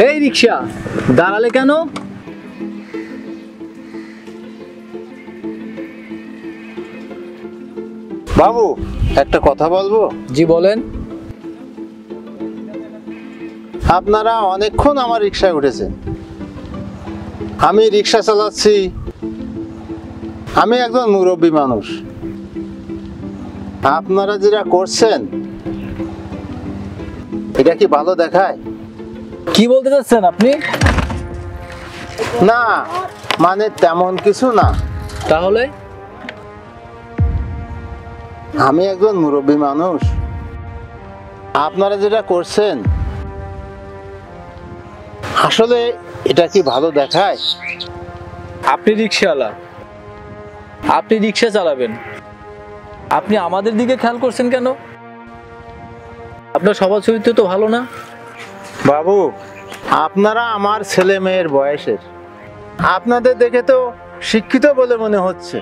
এই রিকশা দাঁড়ালে কেন? বাবু একটা কথা বলবো। জি বলেন। আপনারা অনেকক্ষণ আমার রিকশায় উঠেছেন, আমি রিকশা চালাচ্ছি, আমি একজন মুরব্বী মানুষ। আপনারা যেটা করছেন এটা কি ভালো দেখায়? কি বলতে চাচ্ছেন আপনি? না মানে তেমন কিছু না। তাহলে? আমি একজন মুরব্বী মানুষ, আপনারা যেটা করছেন আসলে এটা কি ভালো দেখায়? আপনি রিকশাওয়ালা, আপনি রিকশা চালাবেন, আপনি আমাদের দিকে খেয়াল করছেন কেন? আপনার স্বভাব চরিত্র তো ভালো না। বাবু আপনারা আমার ছেলে মেয়ের বয়সের, আপনাদের দেখে তো শিক্ষিত বলে মনে হচ্ছে।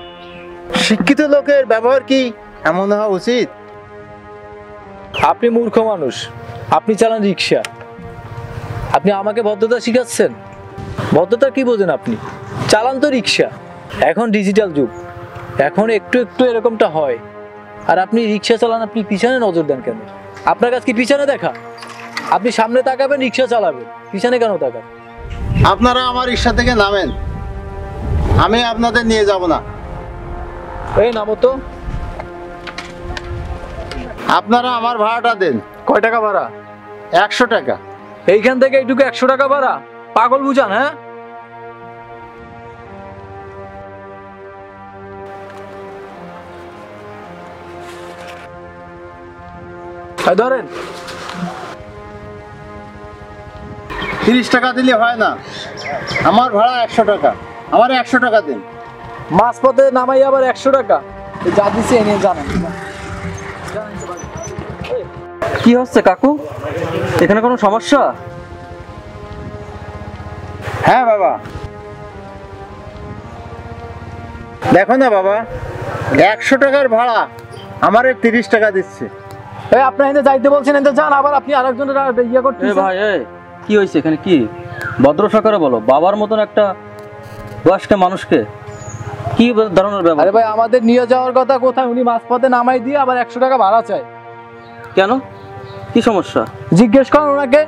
শিক্ষিত লোকের ব্যবহার কি এমন হওয়া উচিত? আপনি মূর্খ মানুষ, আপনি চালান রিকশা, আপনি আমাকে ভদ্রতা শিখাচ্ছেন? ভদ্রতা কি বোঝেন আপনি? চালান তো রিকশা, এখন ডিজিটাল যুগ, এখন একটু একটু এরকমটা হয়। আর আপনি রিকশা চালান, আপনি পিছনে নজর দেন কেন? আপনার কাছে কি পিছনে দেখা? আপনি সামনে তাকাবেন, রিকশা চালাবেন, পিছনে কেন তাকান? আপনারা আমার রিকশা থেকে নামেন, আমি আপনাদের নিয়ে যাব না। এই নামো তো। আপনারা আমার ভাড়াটা দেন। কয় টাকা ভাড়া? 100 টাকা। এইখান থেকে এইটুকু 100 টাকা ভাড়া? পাগল বুঝান? হ্যাঁ, ধরেন। 30 টাকা দিলে হয় না, আমার ভাড়া 100 টাকা, আমার 100 টাকা দিন। মাঝপথে নামাই আবার 100 টাকা? যা দিচ্ছে এনে জানান। কি হচ্ছে কাকু, এখানে কোনো সমস্যা? হ্যাঁ বাবা, দেখো না বাবা, 100 টাকার ভাড়া আমার 30 টাকা দিচ্ছে। এই আপনি এনে যাইতে বলছেন, এনে যান, আবার আপনি আরেকজনের ইয়ে করতেছেন। ভাই কি হয়েছে এখানে? কি ভদ্র সকারে বলো, বাবার মতন একটা বয়স্ক মানুষকে কি ধরনের ব্যবহার? আরে ভাই, আমাদের নিয়ে যাওয়ার কথা কোথায়, উনি মাঝপথে নামাই দিয়ে আবার 100 টাকা ভাড়া চায়। কেন, কি সমস্যা? জিজ্ঞেস করেন ওনাকে,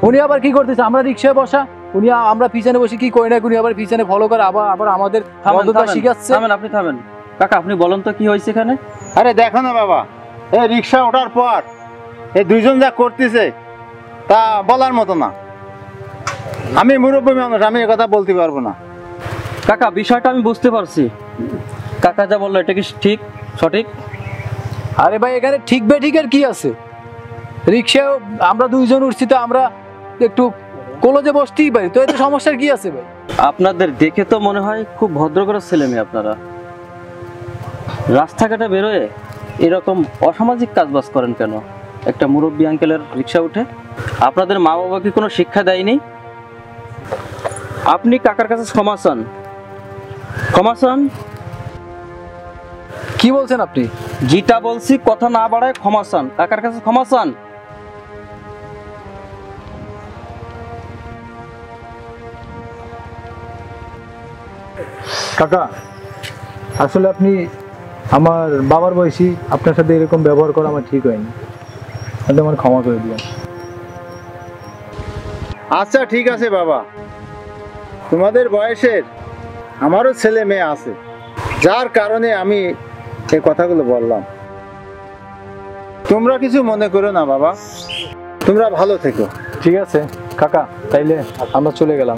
উনি আবার কি করতেছে? আমরা রিকশায় বসা, উনি আমরা পিছনে বসে কি করি না, উনি আবার পিছনে ফলো করে আবার আমাদের ভদ্রতা শিখাচ্ছে। থামেন, আপনি থামেন। কাকা আপনি বলেন তো কি হয়েছে এখানে? আরে দেখো না বাবা, এই রিক্সা ওঠার পর এই দুইজন যা করতেছে তা বলার মতো না। আমি মুরব্বী মানুষ, আমি কথা বলতে পারবো না। কাকা বিষয়টা আমি বুঝতে পারছি, কাকা যা বললো এটা কি ঠিক সঠিক? আরে ভাই এখানে ঠিক বেঠিকের কি আছে? রিক্সায় আমরা দুইজন উঠছি, তো আমরা একটু কলেজে বসতেই পারি, তো এতে সমস্যার কি আছে ভাই? আপনাদের দেখে তো মনে হয় খুব ভদ্র করে ছেলে মেয়ে আপনারা, রাস্তাঘাটে বেরোয় এরকম অসামাজিক কাজবাজ করেন কেন? একটা মুরব্বী আঙ্কেলের রিক্সা উঠে আপনাদের মা বাবা কি কোনো শিক্ষা দেয়নি? আপনি কাকার কাছে ক্ষমা চান, ক্ষমা চান। কি বলছেন আপনি? যেটা বলছি কথা না বাড়ায় ক্ষমা চান, কাকার কাছে ক্ষমা চান। কাকা, আসলে আপনি আমার বাবার বয়সী, আপনার সাথে এরকম ব্যবহার করা আমার ঠিক হয়নি, আপনি আমার ক্ষমা করে দিবেন। আচ্ছা ঠিক আছে বাবা, তোমাদের বয়সের আমারও ছেলে মেয়ে আছে, যার কারণে আমি এই কথাগুলো বললাম। তোমরা কিছু মনে করো না বাবা, তোমরা ভালো থেকো। ঠিক আছে কাকা, তাইলে আমরা চলে গেলাম।